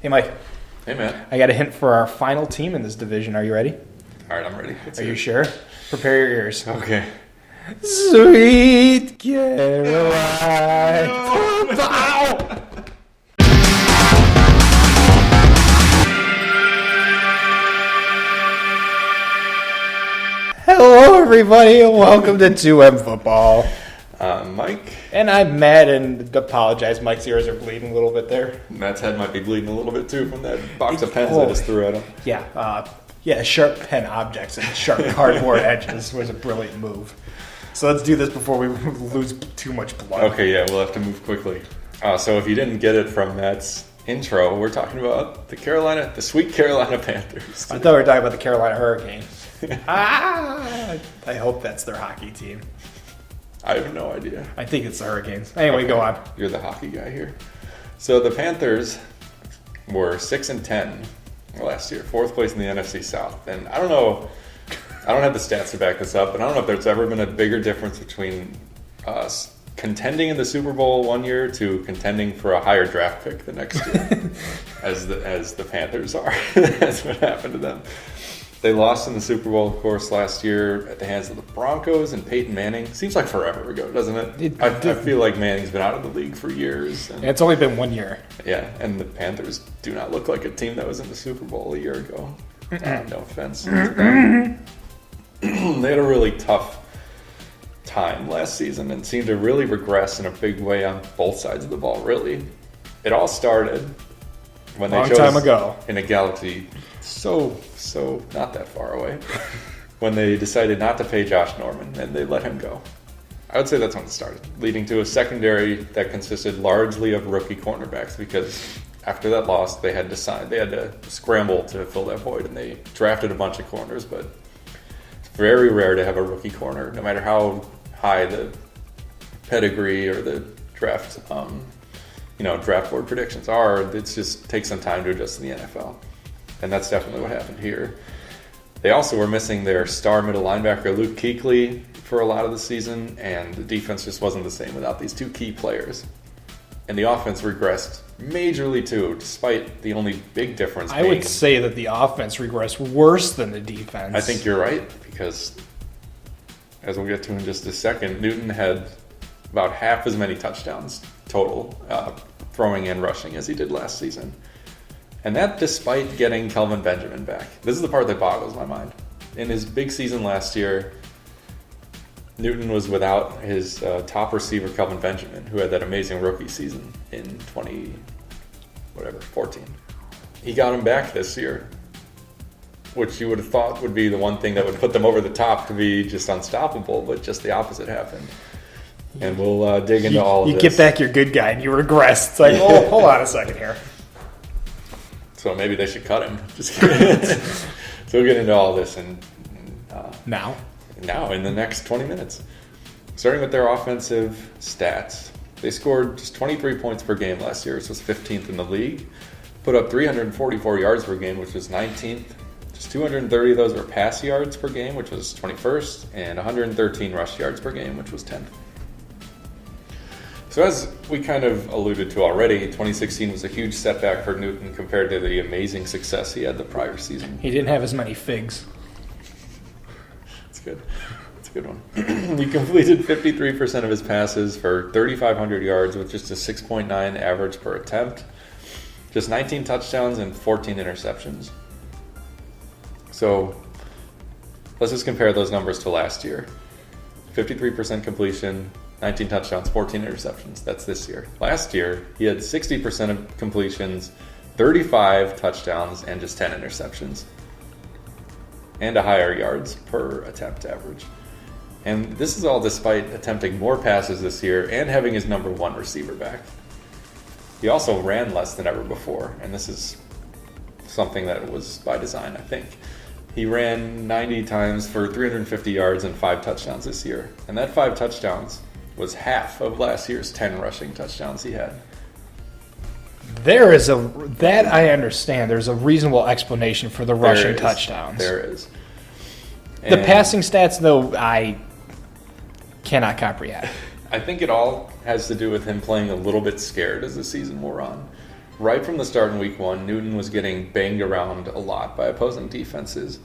Hey, Mike. Hey, man. I got a hint for our final team in this division. Are you ready? All right, I'm ready. Are you sure? Prepare your ears. Okay. Sweeeet Caroline. Ow! Hello, everybody, and welcome to 2M Football. I'm Mike. And I'm Matt, and apologize, Mike's ears are bleeding a little bit there. Matt's head might be bleeding a little bit, too, from that box of pens I just threw at him. Yeah, sharp pen objects and sharp cardboard edges was a brilliant move. So let's do this before we lose too much blood. Okay, yeah, we'll have to move quickly. So if you didn't get it from Matt's intro, we're talking about the Sweet Carolina Panthers. I thought we were talking about the Carolina Hurricanes. I hope that's their hockey team. I have no idea. I think it's the Hurricanes. Anyway, Go on. You're the hockey guy here. So the Panthers were 6-10 last year, 4th place in the NFC South. And I don't know, I don't have the stats to back this up, but I don't know if there's ever been a bigger difference between us contending in the Super Bowl one year to contending for a higher draft pick the next year, as the Panthers are. That's what happened to them. They lost in the Super Bowl, of course, last year at the hands of the Broncos and Peyton Manning. Seems like forever ago, doesn't it? I feel like Manning's been out of the league for years. And, it's only been 1 year. Yeah, and the Panthers do not look like a team that was in the Super Bowl a year ago. No offense. They had a really tough time last season and seemed to really regress in a big way on both sides of the ball, really. It all started when they chose time ago in a galaxy so not that far away when they decided not to pay Josh Norman and they let him go. I would say that's when it started, leading to a secondary that consisted largely of rookie cornerbacks, because after that loss they had to scramble to fill that void, and they drafted a bunch of corners, but it's very rare to have a rookie corner, no matter how high the pedigree or the draft draft board predictions are. It just takes some time to adjust in the NFL. And that's definitely what happened here. They also were missing their star middle linebacker, Luke Kuechly, for a lot of the season, and the defense just wasn't the same without these two key players. And the offense regressed majorly too, despite the only big difference being... I would say that the offense regressed worse than the defense. I think you're right, because as we'll get to in just a second, Newton had about half as many touchdowns total, throwing and rushing, as he did last season. And that despite getting Kelvin Benjamin back. This is the part that boggles my mind. In his big season last year, Newton was without his top receiver, Kelvin Benjamin, who had that amazing rookie season in 2014. He got him back this year, which you would have thought would be the one thing that would put them over the top to be just unstoppable, but just the opposite happened. And we'll dig into all of this. You get back your good guy and you regress. It's like, hold on a second here. So maybe they should cut him. Just kidding. So we'll get into all this now in the next 20 minutes. Starting with their offensive stats. They scored just 23 points per game last year, which was 15th in the league. Put up 344 yards per game, which was 19th. Just 230 of those were pass yards per game, which was 21st, and 113 rush yards per game, which was 10th. So as we kind of alluded to already, 2016 was a huge setback for Newton compared to the amazing success he had the prior season. He didn't have as many figs. That's good. That's a good one. He completed 53% of his passes for 3,500 yards with just a 6.9 average per attempt. Just 19 touchdowns and 14 interceptions. So let's just compare those numbers to last year. 53% completion, 19 touchdowns, 14 interceptions. That's this year. Last year, he had 60% of completions, 35 touchdowns, and just 10 interceptions. And a higher yards per attempt average. And this is all despite attempting more passes this year and having his number one receiver back. He also ran less than ever before, and this is something that was by design, I think. He ran 90 times for 350 yards and 5 touchdowns this year. And that 5 touchdowns was half of last year's 10 rushing touchdowns he had. That I understand. There's a reasonable explanation for the rushing touchdowns. There is. The passing stats, though, I cannot comprehend. I think it all has to do with him playing a little bit scared as the season wore on. right from the start in week 1, Newton was getting banged around a lot by opposing defenses,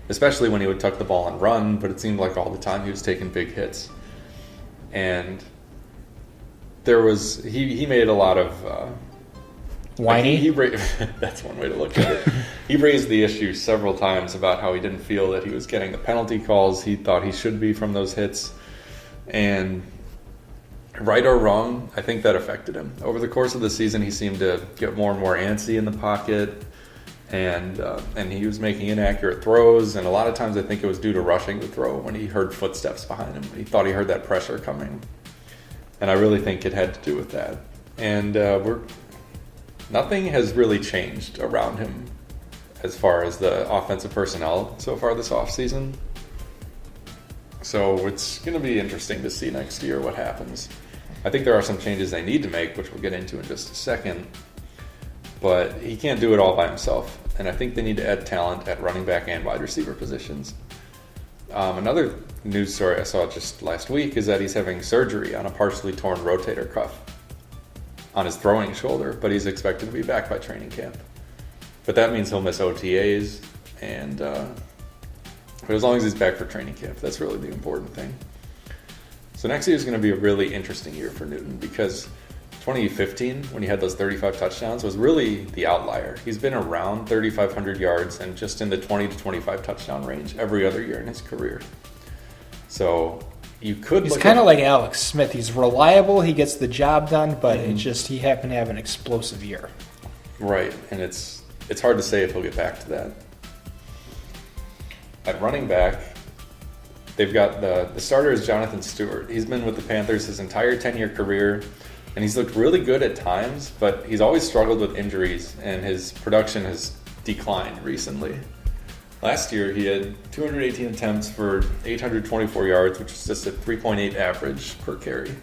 especially when he would tuck the ball and run, but it seemed like all the time he was taking big hits. And he made a lot of whiny. That's one way to look at it. He raised the issue several times about how he didn't feel that he was getting the penalty calls he thought he should be from those hits. And right or wrong, I think that affected him. Over the course of the season, he seemed to get more and more antsy in the pocket, and he was making inaccurate throws. And a lot of times I think it was due to rushing the throw when he heard footsteps behind him. He thought he heard that pressure coming. And I really think it had to do with that. And nothing has really changed around him as far as the offensive personnel so far this offseason. So it's going to be interesting to see next year what happens. I think there are some changes they need to make, which we'll get into in just a second. But he can't do it all by himself. And I think they need to add talent at running back and wide receiver positions. Another news story I saw just last week is that he's having surgery on a partially torn rotator cuff on his throwing shoulder, but he's expected to be back by training camp. But that means he'll miss OTAs, but as long as he's back for training camp, that's really the important thing. So next year is going to be a really interesting year for Newton, because 2015, when he had those 35 touchdowns, was really the outlier. He's been around 3,500 yards and just in the 20 to 25 touchdown range every other year in his career. So you could He's kind of like Alex Smith. He's reliable. He gets the job done, but he happened to have an explosive year. Right, and it's hard to say if he'll get back to that. At running back, they've got the starter is Jonathan Stewart. He's been with the Panthers his entire 10-year career, and he's looked really good at times, but he's always struggled with injuries, and his production has declined recently. Last year, he had 218 attempts for 824 yards, which is just a 3.8 average per carry.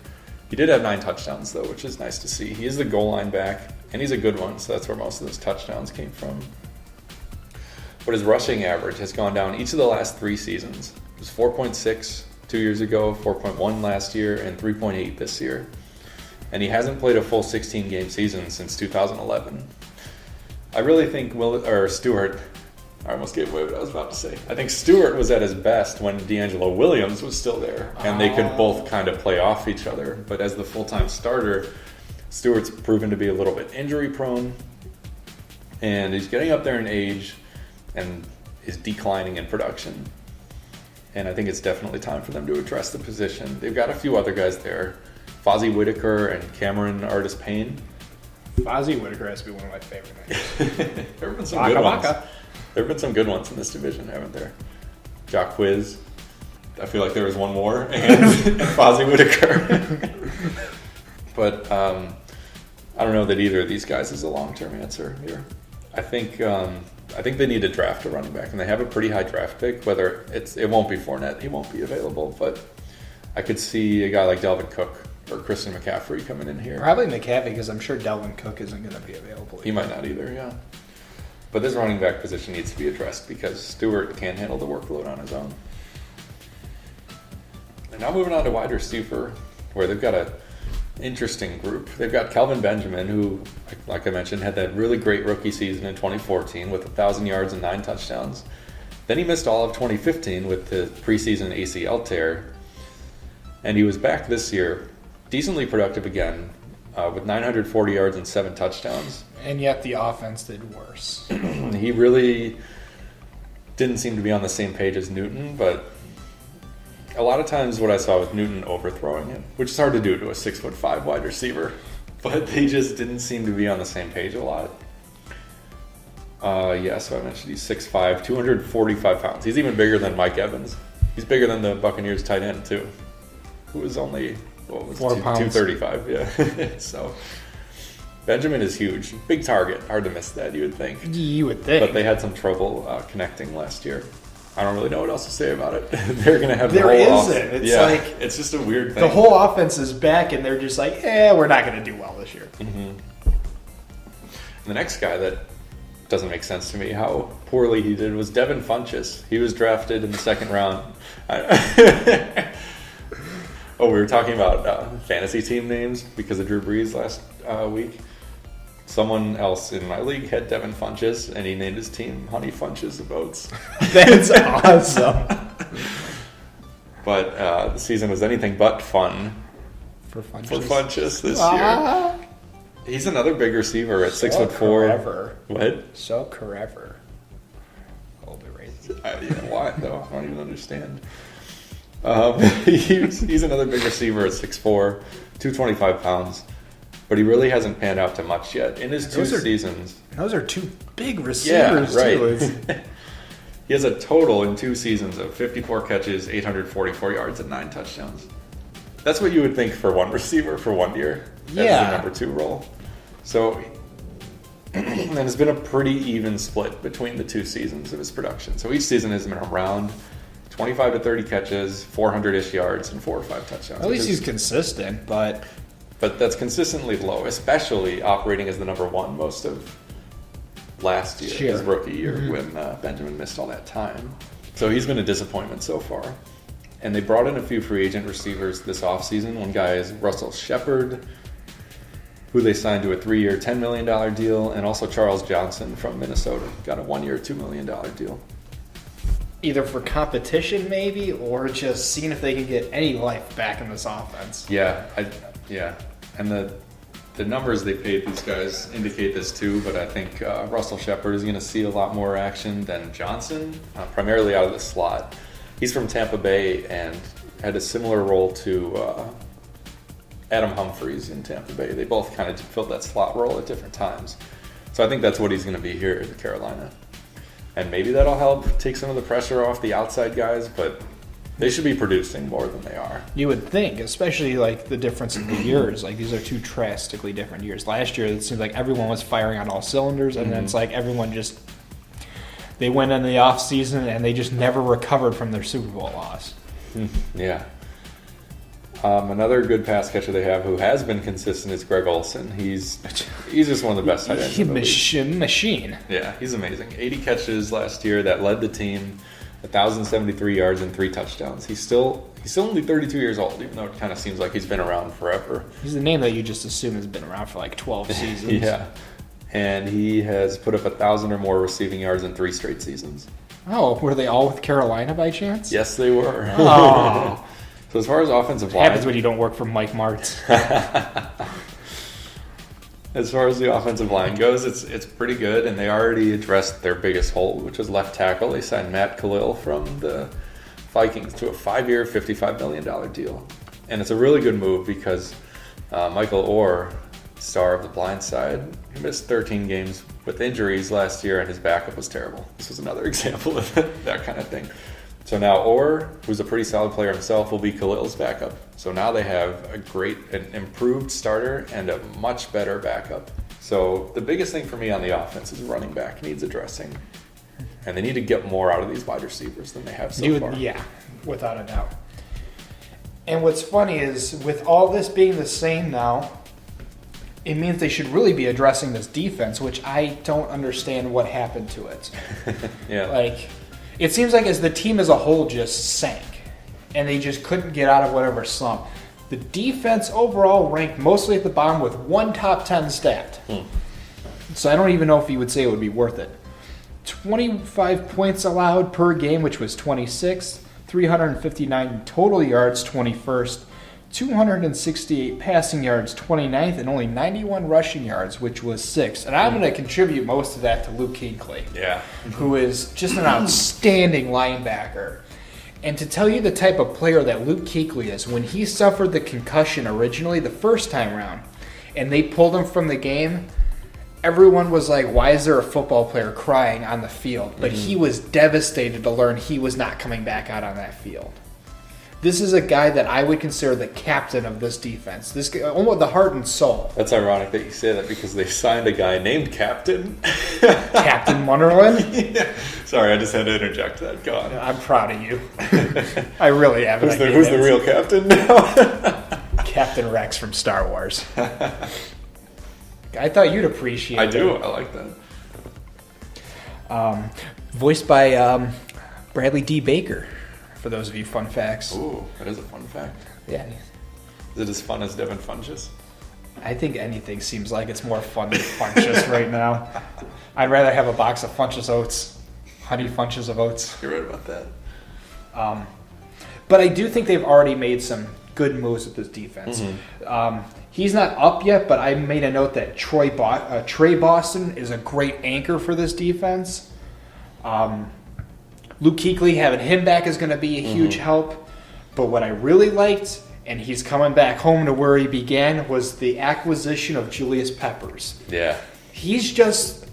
He did have 9 touchdowns, though, which is nice to see. He is the goal line back, and he's a good one, so that's where most of those touchdowns came from. But his rushing average has gone down each of the last 3 seasons. It was 4.6 2 years ago, 4.1 last year, and 3.8 this year. And he hasn't played a full 16-game season since 2011. I really think Stewart... I almost gave away what I was about to say. I think Stewart was at his best when D'Angelo Williams was still there, and they could both kind of play off each other. But as the full-time starter, Stewart's proven to be a little bit injury-prone, and he's getting up there in age and is declining in production. And I think it's definitely time for them to address the position. They've got a few other guys there, Fozzie Whitaker and Cameron Artis-Payne. Fozzie Whitaker has to be one of my favorite names. There have been some good ones. There have been some good ones in this division, haven't there? Jacquiz. I feel like there was one more. And Fozzie Whitaker. But I don't know that either of these guys is a long-term answer here. I think they need to draft a running back, and they have a pretty high draft pick. Whether it won't be Fournette, he won't be available, but I could see a guy like Dalvin Cook or Christian McCaffrey coming in here. Probably McCaffrey, because I'm sure Dalvin Cook isn't going to be available. He might not either, yeah. But this running back position needs to be addressed because Stewart can't handle the workload on his own. And now moving on to wide receiver, where they've got an interesting group. They've got Kelvin Benjamin, who, like I mentioned, had that really great rookie season in 2014 with 1,000 yards and 9 touchdowns. Then he missed all of 2015 with the preseason ACL tear. And he was back this year, decently productive again, with 940 yards and 7 touchdowns. And yet the offense did worse. He really didn't seem to be on the same page as Newton, but a lot of times what I saw was Newton overthrowing him, which is hard to do to a 6'5" wide receiver. But they just didn't seem to be on the same page a lot. So I mentioned he's 6'5", 245 pounds. He's even bigger than Mike Evans. He's bigger than the Buccaneers tight end, too, who was only 4 pounds. 235, yeah. So Benjamin is huge. Big target. Hard to miss that, you would think. You would think. But they had some trouble connecting last year. I don't really know what else to say about it. They're going to have the whole offense. It's like it's just a weird thing. The whole offense is back, and they're just like, we're not going to do well this year. Mm-hmm. The next guy that doesn't make sense to me how poorly he did was Devin Funchess. He was drafted in the 2nd round. We were talking about fantasy team names because of Drew Brees last week. Someone else in my league had Devin Funches, and he named his team Honey Funches of Oats. That's awesome. But the season was anything but fun For Funches. for Funches this year. He's another big receiver at 6'4". Forever. What? So forever. Overrated. Why though? I don't even understand. He's another big receiver at 6'4", 225 pounds, but he really hasn't panned out to much yet. In his two seasons, Those are two big receivers, right. too. He has a total in 2 seasons of 54 catches, 844 yards, and 9 touchdowns. That's what you would think for one receiver for 1 year. Yeah. As the number 2 role. So, and it's been a pretty even split between the 2 seasons of his production. So each season has been around 25 to 30 catches, 400-ish yards, and 4 or 5 touchdowns. At least he's consistent, but that's consistently low, especially operating as the number 1 most of last year, Sure. his rookie year, when Benjamin missed all that time. So he's been a disappointment so far. And they brought in a few free agent receivers this offseason. One guy is Russell Shepard, who they signed to a 3-year, $10 million deal, and also Charles Johnson from Minnesota got a 1-year, $2 million deal. either for competition maybe, or just seeing if they can get any life back in this offense. Yeah, and the numbers they paid these guys indicate this too, but I think Russell Shepard is going to see a lot more action than Johnson, primarily out of the slot. He's from Tampa Bay and had a similar role to Adam Humphries in Tampa Bay. They both kind of filled that slot role at different times. So I think that's what he's going to be here in Carolina. And maybe that'll help take some of the pressure off the outside guys, but they should be producing more than they are. You would think, especially like the difference in the years. Like these are two drastically different years. Last year, it seemed like everyone was firing on all cylinders, and then it's like everyone just they went in the off season and they just never recovered from their Super Bowl loss. Yeah. Another good pass catcher they have who has been consistent is Greg Olsen. He's just one of the best tight ends in the league. Machine. Yeah, he's amazing. 80 catches last year that led the team, 1,073 yards and 3 touchdowns. He's still only 32 years old, even though it kind of seems like he's been around forever. He's the name that you just assume has been around for like 12 seasons. Yeah, and he has put up 1,000 or more receiving yards in 3 straight seasons. Oh, were they all with Carolina by chance? Yes, they were. Oh. So as far as offensive line, Happens when you don't work for Mike Martz. as far as the offensive line goes, it's pretty good, and they already addressed their biggest hole, which was left tackle. They signed Matt Khalil from the Vikings to a 5-year, $55 million deal. And it's a really good move because Michael Orr, star of The Blind Side, he missed 13 games with injuries last year, and his backup was terrible. This was another example of that kind of thing. So now Orr, who's a pretty solid player himself, will be Khalil's backup. So now they have an improved starter and a much better backup. So the biggest thing for me on the offense is running back needs addressing. And they need to get more out of these wide receivers than they have so far. Yeah, without a doubt. And what's funny is with all this being the same now, it means they should really be addressing this defense, which I don't understand what happened to it. Yeah. Like, it seems like as the team as a whole just sank, and they just couldn't get out of whatever slump. The defense overall ranked mostly at the bottom with 1 top 10 stat. So I don't even know if you would say it would be worth it. 25 points allowed per game, which was 26th. 359 total yards, 21st. 268 passing yards, 29th, and only 91 rushing yards, which was 6th. And I'm going to contribute most of that to Luke Kuechly, Yeah. who is just an outstanding linebacker. And to tell you the type of player that Luke Kuechly is, when he suffered the concussion originally the first time around, and they pulled him from the game, everyone was like, why is there a football player crying on the field? But he was devastated to learn he was not coming back out on that field. This is a guy that I would consider the captain of this defense. This guy, almost the heart and soul. That's ironic that you say that because they signed a guy named Captain. Captain Munnerlyn? Yeah. Sorry, I just had to interject that. Go on. I'm proud of you. I really am. Who's the real captain now? Captain Rex from Star Wars. I thought you'd appreciate it. I do. I like that. Voiced by Bradley D. Baker, for those of you fun facts. Ooh, that is a fun fact. Yeah. Is it as fun as Devin Funches? I think anything seems like it's more fun than Funches right now. I'd rather have a box of Funches Oats, Honey Funches of Oats. You're right about that. But I do think they've already made some good moves with this defense. He's not up yet, but I made a note that Trey Boston is a great anchor for this defense. Luke Kuechly, having him back is going to be a huge help. But what I really liked, and he's coming back home to where he began, was the acquisition of Julius Peppers. Yeah. He's just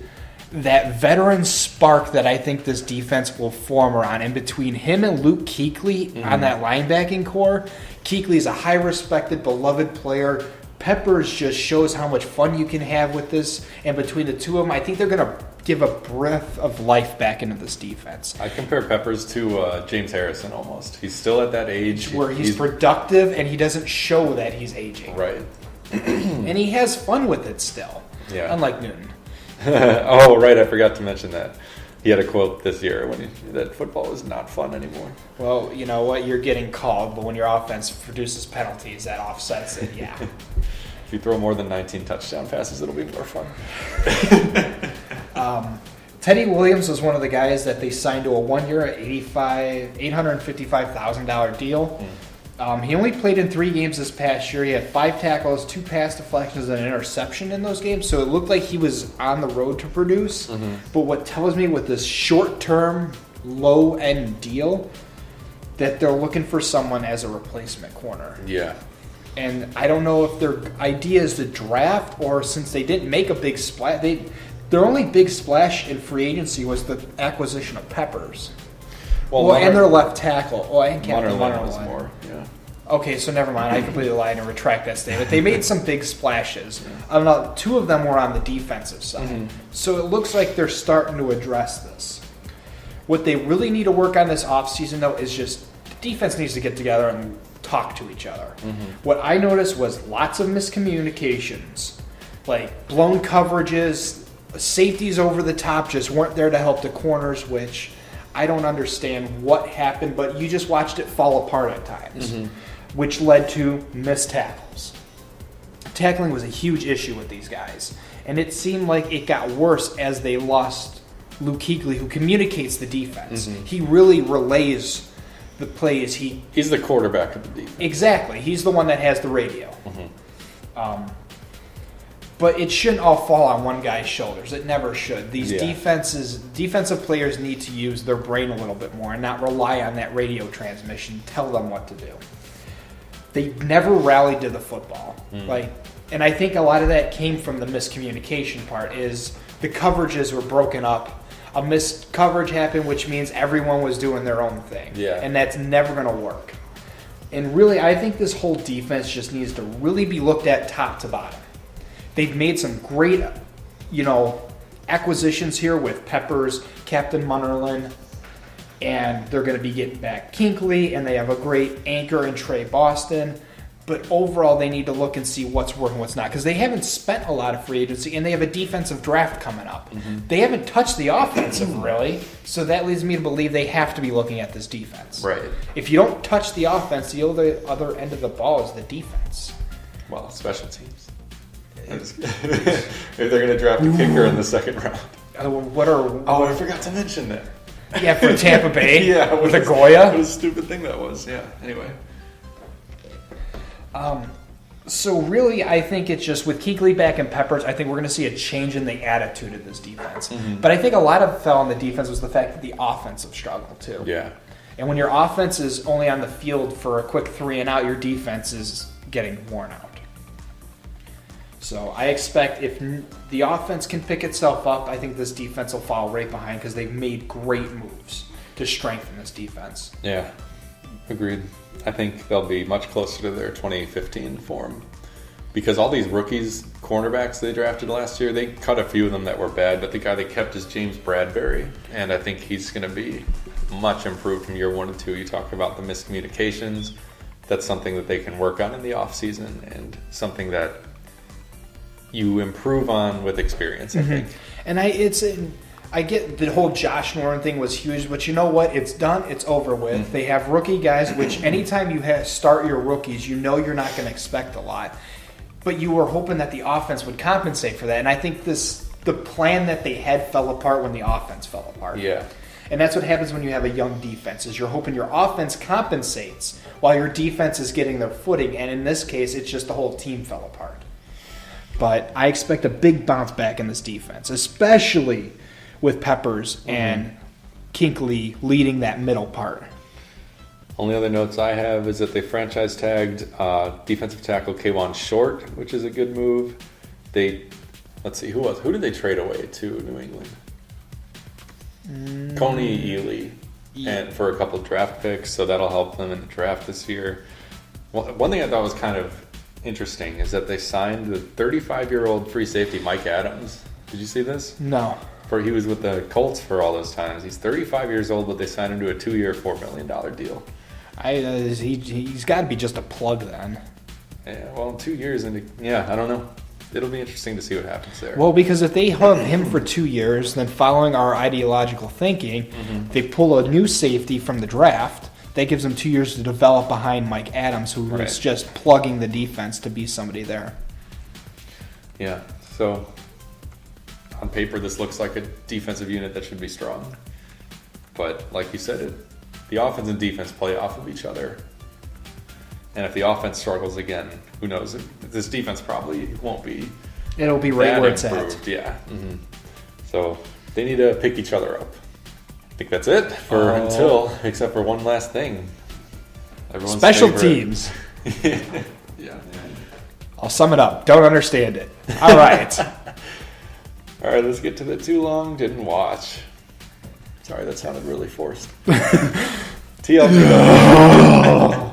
that veteran spark that I think this defense will form around. And between him and Luke Kuechly on that linebacking core, Kuechly is a high-respected, beloved player. Peppers just shows how much fun you can have with this. And between the two of them, I think they're going to give a breath of life back into this defense. I compare Peppers to James Harrison almost. He's still at that age where he's productive and he doesn't show that he's aging. Right. And he has fun with it still. Yeah. Unlike Newton. Oh, right. I forgot to mention that. He had a quote this year that football is not fun anymore. Well, you know what? You're getting called, but when your offense produces penalties, that offsets it, yeah. If you throw more than 19 touchdown passes, it'll be more fun. Teddy Williams was one of the guys that they signed to a 1 year at $855,000 deal. He only played in 3 games this past year. He had 5 tackles, 2 pass deflections, and an interception in those games. So it looked like he was on the road to produce. But what tells me with this short-term, low-end deal, that they're looking for someone as a replacement corner. Yeah. And I don't know if their idea is to draft, or since they didn't make a big splash, their only big splash in free agency was the acquisition of Peppers. Well, and their left tackle. Oh, and Captain Munnerlyn was more, yeah. Okay, so never mind. I completely lied and retract that statement. They made some big splashes. I don't know. 2 of them were on the defensive side. So it looks like they're starting to address this. What they really need to work on this offseason, though, is just the defense needs to get together and talk to each other. What I noticed was lots of miscommunications, like blown coverages, safeties over the top just weren't there to help the corners, which I don't understand what happened, but you just watched it fall apart at times, which led to missed tackles. Tackling was a huge issue with these guys, and it seemed like it got worse as they lost Luke Kuechly, who communicates the defense. He really relays the plays. He's the quarterback of the defense. Exactly. He's the one that has the radio. But it shouldn't all fall on one guy's shoulders. It never should. These defensive players need to use their brain a little bit more and not rely on that radio transmission. Tell them what to do. They never rallied to the football. And I think a lot of that came from the miscommunication part. Is the coverages were broken up. A missed coverage happened, which means everyone was doing their own thing. And that's never going to work. And really, I think this whole defense just needs to really be looked at top to bottom. They've made some great, acquisitions here with Peppers, Captain Munnerlyn, and they're going to be getting back Kuechly, and they have a great anchor in Trey Boston. But overall, they need to look and see what's working, what's not, because they haven't spent a lot of free agency, and they have a defensive draft coming up. They haven't touched the offensive, really, so that leads me to believe they have to be looking at this defense. Right. If you don't touch the offense, the other end of the ball is the defense. Well, special teams. If they're going to draft a kicker in the 2nd round. I forgot to mention that. Yeah, for Tampa Bay. With a What Goya. a stupid thing that was. Yeah. Anyway. So really, I think it's just with Kuechly back and Peppers, I think we're going to see a change in the attitude of this defense. But I think a lot of fell on the defense was the fact that the offensive struggled too. Yeah. And when your offense is only on the field for a quick 3 and out, your defense is getting worn out. So I expect if the offense can pick itself up, I think this defense will fall right behind because they've made great moves to strengthen this defense. Yeah, agreed. I think they'll be much closer to their 2015 form because all these rookies, cornerbacks they drafted last year, they cut a few of them that were bad, but the guy they kept is James Bradbury, and I think he's going to be much improved from year 1 to 2. You talk about the miscommunications. That's something that they can work on in the offseason and something that you improve on with experience, I think. And I get the whole Josh Norman thing was huge, but you know what? It's done. It's over with. They have rookie guys, which anytime you start your rookies, you're not going to expect a lot. but you were hoping that the offense would compensate for that. And I think the plan that they had fell apart when the offense fell apart. Yeah. And that's what happens when you have a young defense, is you're hoping your offense compensates while your defense is getting their footing. And in this case, it's just the whole team fell apart. But I expect a big bounce back in this defense, especially with Peppers and Kinkley leading that middle part. Only other notes I have is that they franchise tagged defensive tackle K'Wan Short, which is a good move. Let's see, who did they trade away to New England? Coney Ely, and for a couple of draft picks, so that'll help them in the draft this year. One thing I thought was kind of interesting is that they signed the 35-year-old free safety Mike Adams. Did you see this? No. He was with the Colts for all those times. He's 35 years old, but they signed him to a 2-year, $4 million deal. He's got to be just a plug then. Yeah, well, in 2 years, I don't know. It'll be interesting to see what happens there. Well, because if they have him for 2 years, then following our ideological thinking, they pull a new safety from the draft. That gives them 2 years to develop behind Mike Adams, who is just plugging the defense to be somebody there. Yeah, so on paper, this looks like a defensive unit that should be strong. But like you said, the offense and defense play off of each other. And if the offense struggles again, who knows? This defense probably won't be. It'll be right where it's improved. at. Yeah. Mm-hmm. So they need to pick each other up. I think that's it except for one last thing. Everyone's Special favorite. teams. Yeah. I'll sum it up. Don't understand it. All right. All right, let's get to the too long didn't watch. Sorry, that sounded really forced. TLDW.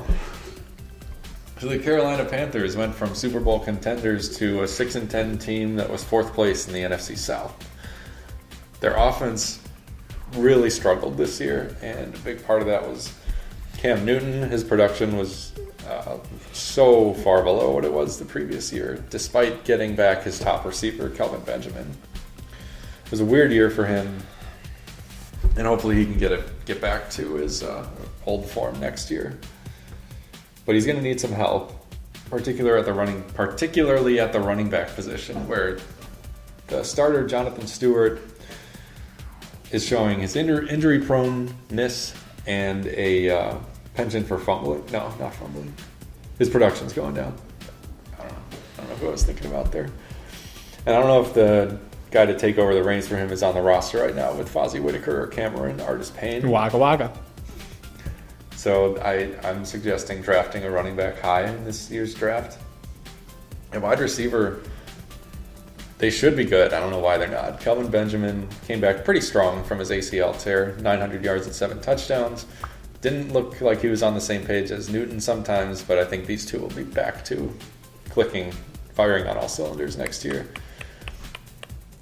The Carolina Panthers went from Super Bowl contenders to a 6-10 team that was 4th place in the NFC South. Their offense really struggled this year, and a big part of that was Cam Newton. His production was so far below what it was the previous year, despite getting back his top receiver, Kelvin Benjamin. It was a weird year for him, and hopefully he can get back to his old form next year. But he's going to need some help, particularly at the running back position, where the starter, Jonathan Stewart, is showing his injury proneness and a penchant for fumbling. No, not fumbling. His production's going down. I don't know who I was thinking about there. And I don't know if the guy to take over the reins for him is on the roster right now with Fozzie Whitaker or Cameron Artis-Payne. Waka waka. So I'm suggesting drafting a running back high in this year's draft. And wide receiver, they should be good. I don't know why they're not. Kelvin Benjamin came back pretty strong from his ACL tear, 900 yards and 7 touchdowns. Didn't look like he was on the same page as Newton sometimes, but I think these two will be back to firing on all cylinders next year.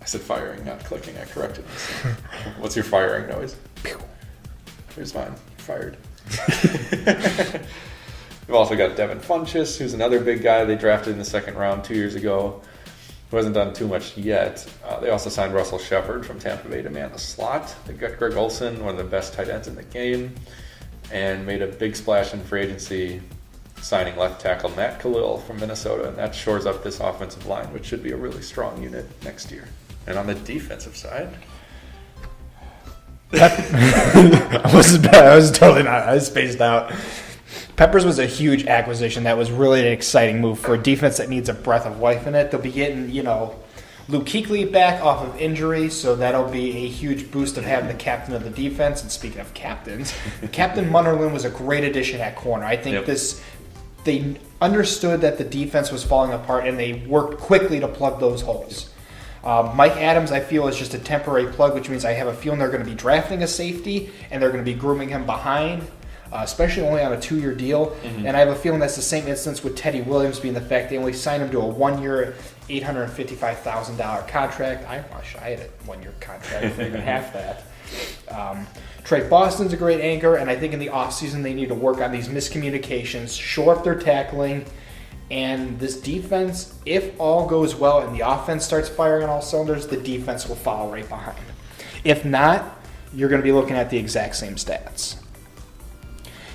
I said firing, not clicking. I corrected myself. What's your firing noise? Here's mine. Fired. We've also got Devin Funchess, who's another big guy they drafted in the 2nd round 2 years ago, who hasn't done too much yet. They also signed Russell Shepard from Tampa Bay to man the slot. They got Greg Olsen, one of the best tight ends in the game, and made a big splash in free agency, signing left tackle Matt Khalil from Minnesota, and that shores up this offensive line, which should be a really strong unit next year. And on the defensive side, I was totally not. I was spaced out. Peppers was a huge acquisition. That was really an exciting move for a defense that needs a breath of life in it. They'll be getting, Luke Kuechly back off of injury, so that'll be a huge boost of having the captain of the defense. And speaking of captains, Captain Munnerlyn was a great addition at corner. I think they understood that the defense was falling apart, and they worked quickly to plug those holes. Mike Adams, I feel, is just a temporary plug, which means I have a feeling they're going to be drafting a safety, and they're going to be grooming him behind, especially only on a 2-year deal. Mm-hmm. And I have a feeling that's the same instance with Teddy Williams, being the fact they only signed him to a 1-year, $855,000 contract. I wish I had a 1-year contract for even half that. Trey Boston's a great anchor, and I think in the offseason they need to work on these miscommunications, shore up their tackling. And this defense, if all goes well and the offense starts firing on all cylinders, the defense will follow right behind. If not, you're going to be looking at the exact same stats.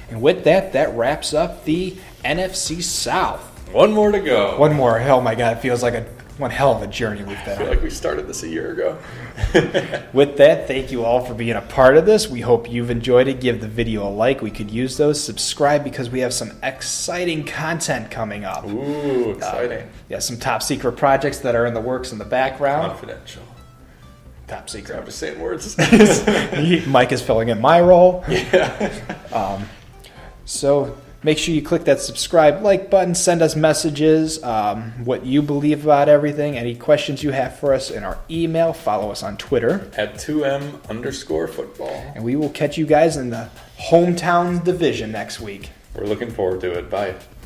And with that, that wraps up the NFC South. One more to go. One more. Oh my God, it feels like one hell of a journey we've been I feel on. like we started this a year ago. With that, thank you all for being a part of this. We hope you've enjoyed it. Give the video a like. We could use those. Subscribe because we have some exciting content coming up. Ooh, exciting. Yeah, some top secret projects that are in the works in the background. Confidential. Top I'm secret. just saying words. Mike is filling in my role. Yeah. So make sure you click that subscribe, like button. Send us messages, what you believe about everything, any questions you have for us in our email. Follow us on Twitter. At 2M_football. And we will catch you guys in the hometown division next week. We're looking forward to it. Bye.